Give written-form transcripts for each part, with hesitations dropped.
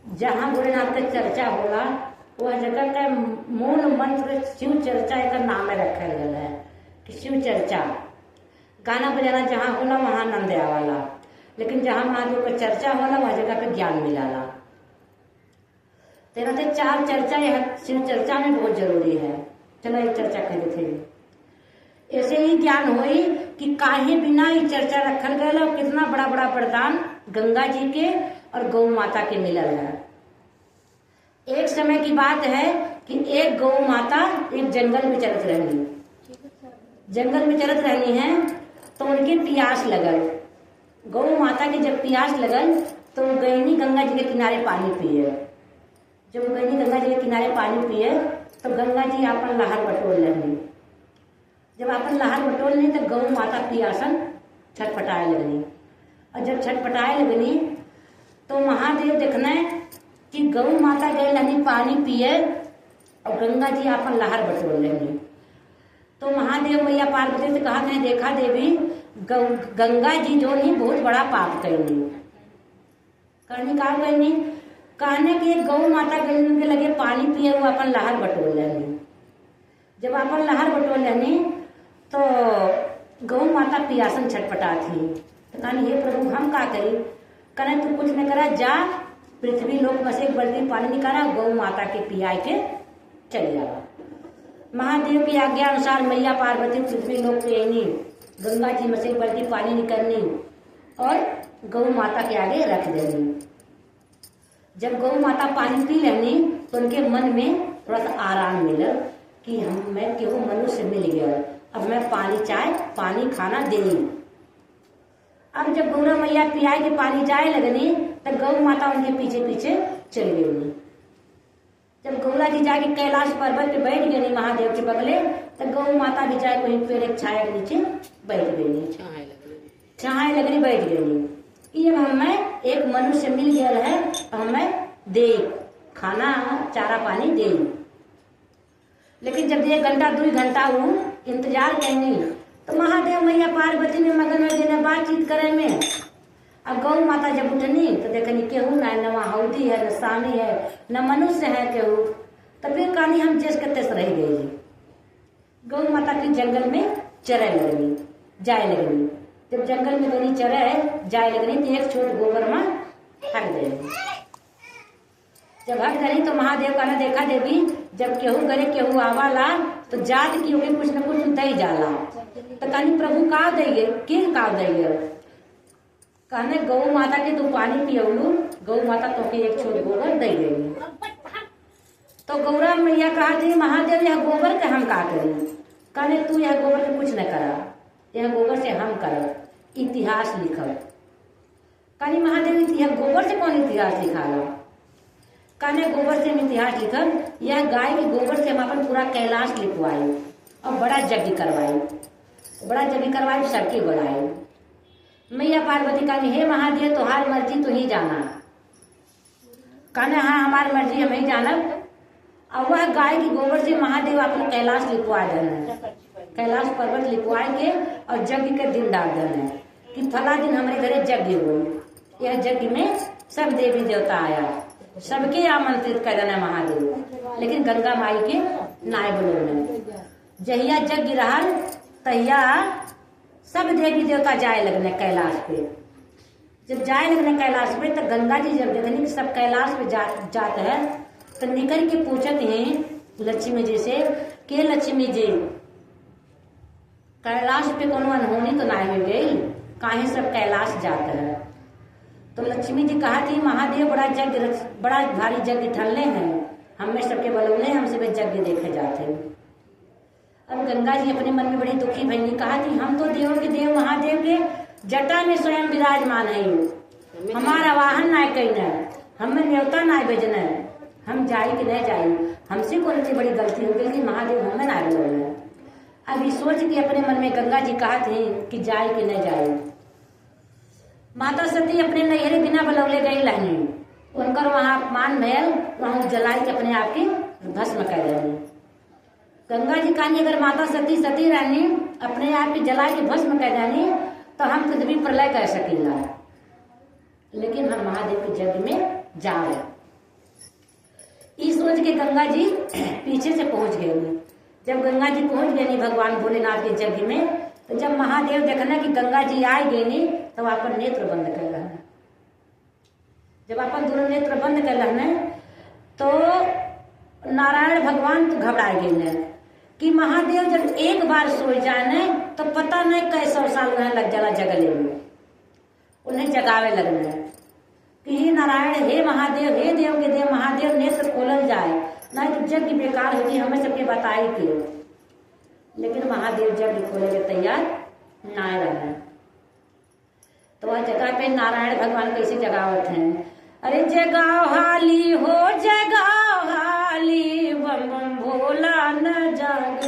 जहाँ भोलेनाथ का चर्चा होला वह जगह का मूल मंत्र शिव चर्चा एक नाम रखल गल है कि शिव चर्चा। गाना बजाना जहाँ होला वहाँ आनंद आवाला, लेकिन जहाँ महादेव का चर्चा होला वह जगह पे ज्ञान मिलाला। तेरा थे 4 चर्चा यह शिव चर्चा में बहुत जरूरी है। चलो एक चर्चा कर थे, ऐसे ही ज्ञान हुई कि काहे बिना ये चर्चा रखल गया और कितना बड़ा बड़ा वरदान गंगा जी के और गौ माता के मिलल है। एक समय की बात है कि एक गौ माता एक जंगल में चलत रहनी, जंगल में चलत रहनी है तो उनके प्यास लगल। गौ माता के जब प्यास लगल तो वो गईनी गंगा जी के किनारे पानी पिए। जब वो गईनी गंगा जी के किनारे पानी पिए तो गंगा जी अपन लहर बटोर लेनी। जब अपन लहर बटोर ली तो गौ माता प्यासन छटपटाए लगनी, और जब छटपटाए लगनी तो महादेव देखना कि गौ माता गए लहनी पानी पिए और गंगा जी अपन लहर बटोर लेनी। तो महादेव मैया पार्वती से कहा मैं देखा देवी गंगा जी जो नहीं बहुत बड़ा पाप करनी। कहनी का करनी, कहने की एक गौ माता गले के लगे पानी पिए वो अपन लहर बटोर लेनी। जब अपन लहर बटोर लेनी तो गौ माता पियासन छटपटा थी। तो कहनी हे प्रभु हम का करी? कहने तू कुछ न करा, जा पृथ्वी लोक में से एक बाल्टी पानी निकाला गौ माता के पियाए के चले जावा। महादेव की आज्ञा अनुसार मैया पार्वती पृथ्वी लोक पे आईनी, गंगा जी में से एक बाल्टी पानी निकलनी और गौ माता के आगे रख देनी। जब गौ माता पानी पी लेनी तो उनके मन में थोड़ा सा आराम मिला कि मैं केहू मनुष्य मिल गया, अब मैं पानी चाय पानी खाना दे। अब जब गौरा मैया पियाई के पानी जाए लगनी तब गौ माता उनके पीछे पीछे चल गई। जब गौरा जी जाके कैलाश पर्वत पे बैठ गई महादेव के बगले, तब गौ माता भी जाए कहीं पेड़ एक छाया के नीचे बैठ गई, छाया लगनी बैठ गई। ये हमें एक मनुष्य मिल गया है, हमें दे खाना चारा पानी दे। लेकिन जब 1 घंटा 2 घंटा वो इंतजार करनी तो महादेव मैया पार्वती ने मगन में देने बातचीत करे में। अब गौ माता जब उठनी तो देखनी केहू न वहाँ हौदी है, न सामी है, न मनुष्य है केहू। तो फिर कहानी हम जिस कत्ते से रह गई। गौ माता की जंगल में चरे लगनी, जाए लगनी। जब जंगल में गई चरे जाए लगनी तो एक छोट गोबर में हट गई। जब हट गई तो महादेव का ना देखा देवी जब केहू करे केहू आवाला तो जात की होगी कुछ न कुछ दे जाला। तो कहनी प्रभु का देंगे, किन का देंगे? कहने गौ माता के तू पानी पियलू, गौ माता तो के एक छोट गोबर दे देगी। तो गौरा मैया कहा थी महादेव यह गोबर के हम का करी? कहने तू यह गोबर के कुछ न करा, यह गोबर से हम कर इतिहास लिखल। कहनी महादेव यह गोबर से कौन इतिहास लिखाला? कहने गोबर से हम इतिहास लिखल, यह गाय के गोबर से हम अपन पूरा कैलाश लिखवाई और बड़ा यज्ञ करवाई, बड़ा यज्ञ करवाई, सबके बुलाई। मैया पार्वती कहनी हे महादेव तुम्हारी मर्जी तो ही जाना। कहने हाँ हमारी मर्जी हम ही जानब। और वह गाय की गोबर से महादेव अपने कैलाश लिखवा देना, कैलाश पर्वत लिखवाए के और यज्ञ के दिन डाल देना कि फला दिन हमारे घरे यज्ञ हुई। यह यज्ञ में सब देवी देवता आया, सबके आमंत्रित कर देना महादेव, लेकिन गंगा माई के नाय बोलने। जहिया यज्ञ रहा तहिया सब देवी देवता जाए लगने कैलाश पे। जब जाए लगने कैलाश पे तो गंगा जी जब देखनी कि सब कैलाश पे जाते हैं तो निकल के पूछते हैं लक्ष्मी जी से के लक्ष्मी जी कैलाश पे कोनो अनहोनी तो ना हो गई, काहे सब कैलाश जाते हैं? तो लक्ष्मी जी कहा थी महादेव बड़ा भारी यज्ञ ठनले हैं, हमें सबके बलौने हम सब यज्ञ देखे जाते हैं। अब गंगा जी अपने मन में बड़ी दुखी भईनी, कहा थी हम तो देवों के देव महादेव के जटा में स्वयं विराजमान है, हमारा वाहन ना कहना, हमें न्योता ना भेजना, हम जाई कि नहीं जाई, हमसे कौन सी बड़ी गलती हो गई कि महादेव हमें ना बोलना। अब ये सोच के अपने मन में गंगा जी कहा थी कि जाए कि नहीं जाए। माता सती अपने नैहरे बिना बलौले गई लहनी, उनकर वहां अपमान भयल, वहां जलाई के अपने आप की भस्म कर रही। गंगा जी कहानी अगर माता सती सती रहनी अपने आप की जला के भस्म कर जानी तो हम पृथ्वी प्रलय कर सकेंगे, लेकिन हम महादेव के यज्ञ में जा रहे। सोच के गंगा जी पीछे से पहुंच गए। जब गंगा जी पहुंच गए नहीं भगवान भोलेनाथ के यज्ञ में, तो जब महादेव देखना कि गंगा जी आए गए नहीं, तब अपन नेत्र बंद कर रहे हैं। जब अपन दोनों नेत्र बंद कर रहे हैं तो नारायण भगवान तो घबराए गए कि महादेव जब एक बार सो जाने तो पता नहीं कैसा साल उन्हें लग जाला जगले में, उन्हें जगावे लगना कि हे नारायण, हे महादेव, हे देव के देव महादेव, नेत्र खोलल जाए, नहीं तो यज्ञ बेकार होगी, हमें सबके बताई के। लेकिन महादेव यज्ञ खोले के तैयार ना रहे। तो वह जगह पे नारायण भगवान कैसे जगावत हैं, अरे जगाओ हाली हो जगाओ हाली, बम बम भोला न जाग,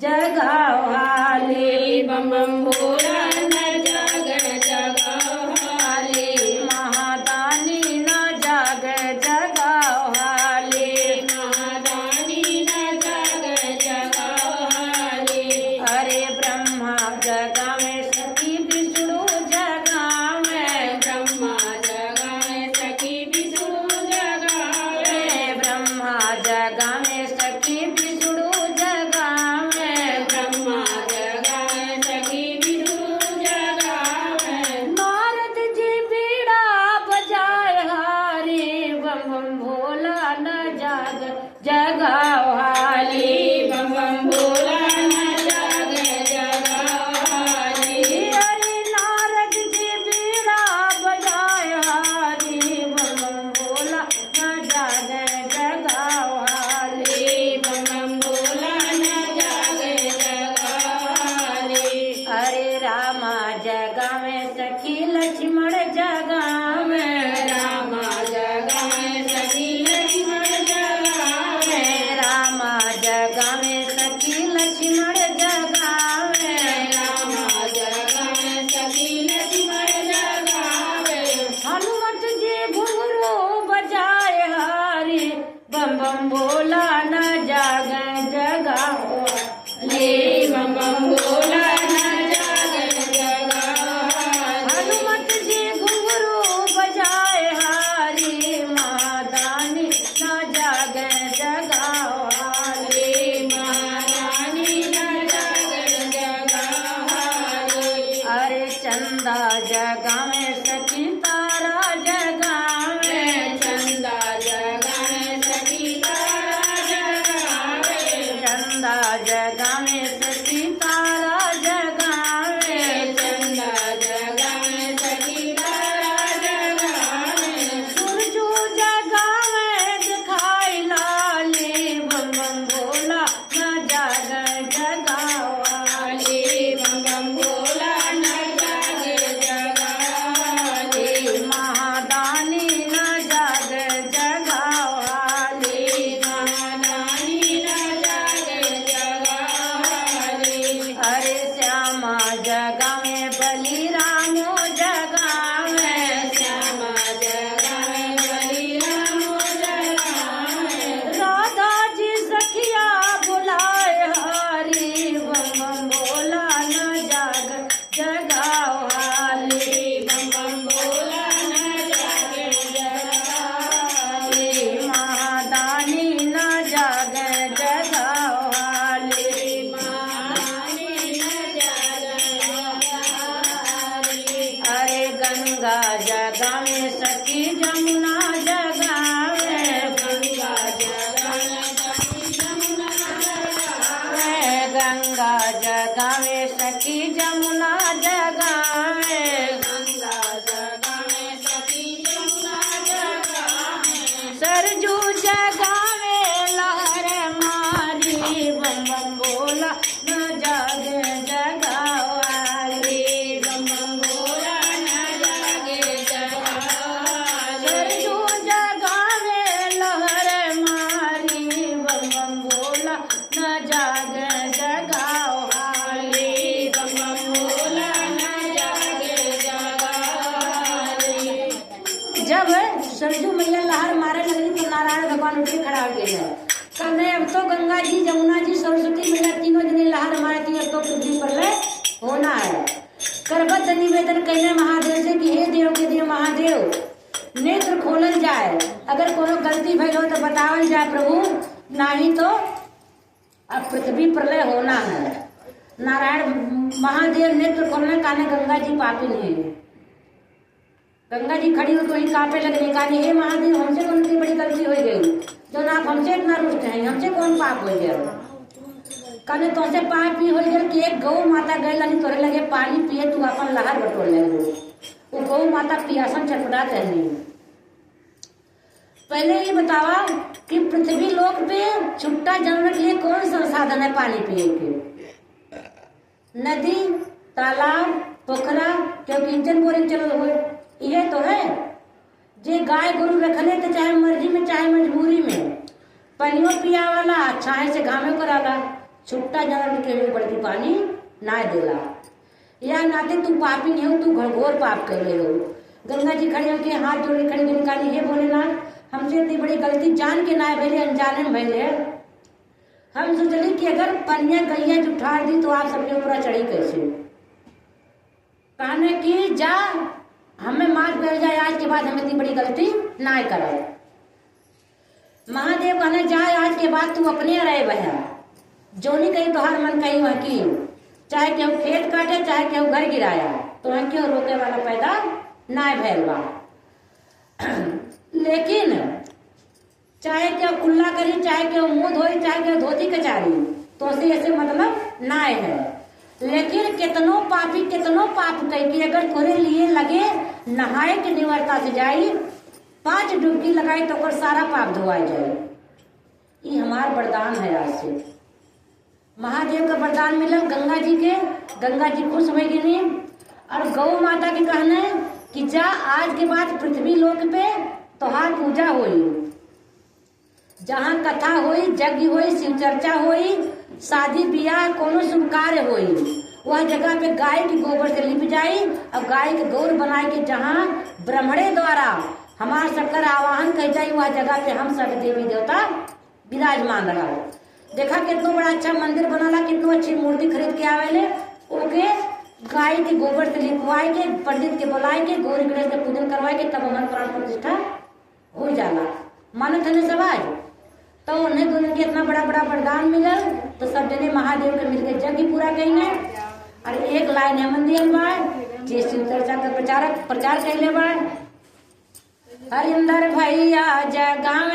जगाओ हाली बम बम भोला न जाग, जगाओ हाली महादानी न जाग, जगाओ हाली महादानी न जाग, जगाओ हाली। अरे ब्रह्मा जगा में सखी विष्णु जगा में, ब्रह्मा जगा में सखी विष्णु जगा में, ब्रह्मा जगा में सखी विष्णु जगा में, ब्रह्मा जगा में सखी विष्णु जगा में। नारद जी बीड़ा बजाए हारी, बम बम भोला न जाग, जगाओ हाली बम बम भोला न जाग, जगाओ हाली। अरे नारद जी बीड़ा बजाए हारी, बम बम भोला न जाग, जगाओ हाली बम बम भोला न जाग, जगाओ हाली। अरे रामा जगा में सखी लक्ष्मण जगा में, रामा जगा में सखी लक्ष्मण जगा में, रामा जगा में सखी लक्ष्मण जगा में, रामा जगा में सखी लक्ष्मण जगा में। हनुमत जी घुंघरू बजाए हारी, बम बम भोला न जाग, जगाओ हाली बम बम भोला न जाग, जगाओ हाली। हनुमत जी घुंघरू बजाए हारी, महादानी न जाग, जगाओ हाली महादानी न जाग, जगाओ हाली। अरे चंदा जगा में सखी तारा जगा में, चंदा जगा में सखी तारा जगा में, चंदा जगा में सखी तारा जगा में, चंदा जगा में सखी तारा जगा में। सूरजू जगा में दिखाई लाली, बम बम भोला न जाग, जगाओ हाली बम बम भोला न जाग, जगाओ हाली महादानी न जाग, जगाओ हाली महादानी न जाग, जगाओ हाली। अरे श्यामा जगा में बली रामो जगा में, श्यामा जगा में बली रामो जगा में। राधा जी सखिया बुलाए हारी, बम बम भोला न जाग, जगाओ हाली बम बम भोला न जाग, जगाओ हाली महादानी न जाग, जगाओ हाली महादानी न जाग, जगाओ हाली। अरे गंगा जगा में सखी जमुना जगा में, गंगा जगा में सखी जमुना जगा में, गंगा जगा में सखी जमुना जगा में, गंगा जगा में सखी जमुना जगा में। सरजू जगा में लहर मारी, बम बम भोला न जाग, जगाओ हाली बम बम भोला न जाग, जगाओ हाली। सरजू जगा में लहर मारी, बम बम भोला न जाग, जगाओ हाली बम बम भोला न जाग, जगाओ हाली। जब सरजू मैया लहर मारे लगी तो नारायण भगवान उठ के खड़ा हो गए, कहने अब तो गंगा जी जमुना जी सरस्वती मैया तीनों दिन लहर मारती है, तो पृथ्वी पर लय होना है। करबद्ध निवेदन कहने महादेव से कि हे देव के देव महादेव, नेत्र खोलन जाए, अगर कोनो गलती भइल हो तो बतावल जाए प्रभु, नहीं तो अब पृथ्वी प्रलय होना है। नारायण महादेव नेत्र खोलने काने गंगा जी पापी नहीं है। गंगा जी खड़ी हो तो ही कांपे लगने का, हे महादेव हमसे कौन सी बड़ी गलती हो गई जो आप हमसे इतना रुष्ट हैं, हमसे कौन पाप हो गया? कहने तुमसे पाप ही हो गया कि एक गौ माता गई तोरे लगे पानी पिए, तू अपन लहर बटोर ले। वो गौ माता पियासन छटपटात रहनी। पहले ये बतावा कि पृथ्वी लोक पे छुट्टा जानवर के लिए कौन संसाधन है पानी पिए के? नदी, तालाब, पोखरा, क्योंकि इंजन बोरिंग चल हुए ये तो है। जे गाय गोरू रखले तो चाहे मर्जी में चाहे मजबूरी में पानियों पिया वाला, छाए से घामे कराला, छुट्टा जानवर के लिए बढ़ती पानी ना देला। या नाते तू पापी नहीं हो, तू घोर पाप कर ले हो। गंगा जी खड़े होके हाथ जोड़ के खड़े निकाली, हे भोलेनाथ हमसे इतनी बड़ी गलती जान के ना भैले, अनजाने में भैले। हम सोचली कि अगर पनिया गैया जुठा दी तो आप सबके ऊपर चढ़ी कैसे? कहने की जा हमें माफ कर जाए, आज के बाद हमें इतनी बड़ी गलती ना करे। महादेव कहने जाए आज के बाद तू अपने रहे भैया, जो नहीं कही तो हर मन कही वकील, चाहे केहू खेत काटे चाहे केहू घर गिराया, तो क्यों रोके वाला पैदा ना भैल बा। लेकिन चाहे क्या कुल्ला करी, चाहे क्या मुंह धोई, चाहे क्या धोती कचारी, तो ऐसे मतलब ना है। लेकिन कितनो पापी कितनो पाप कही अगर तोरे लिए लगे नहाए के निवर्ता से जाई, 5 डुबकी लगाई तो कर सारा पाप धोआई जाए। ये हमार वरदान है। आज से महादेव का वरदान मिला गंगा जी के, गंगा जी खुश हो गई। और गौ माता के कहने कि जा आज के बाद पृथ्वी लोक पे तोहार पूजा होई, जहाँ कथा होई, यज्ञ होई, शिव चर्चा होई, शादी ब्याह कोनो शुभ कार्य होई, वह जगह पे गाय की गोबर से लिप जाई और गाय के गौर बनाए के जहाँ ब्राह्मणे द्वारा हमार सबकर आवाहन कह जाई, वह जगह पे हम सब देवी देवता विराजमान रहा। देखा कितना बड़ा अच्छा मंदिर बनाला, कितना अच्छी मूर्ति खरीद के आवेले, ओके गाय के गोबर से लिपवाए के, पंडित के बुलाए के, गौरी गणेश के पूजन करवाए के, तब हमारे प्राण प्रतिष्ठा हो जाला। मानत है सब आज तो उन्हें दोनों के इतना बड़ा बड़ा वरदान मिला, तो सब जने महादेव के मिलकर यज्ञ पूरा कहीं। और एक लाइन है मंदिर बा जे शिव चर्चा का प्रचार कैले बा, हरिंदर भैया जगावे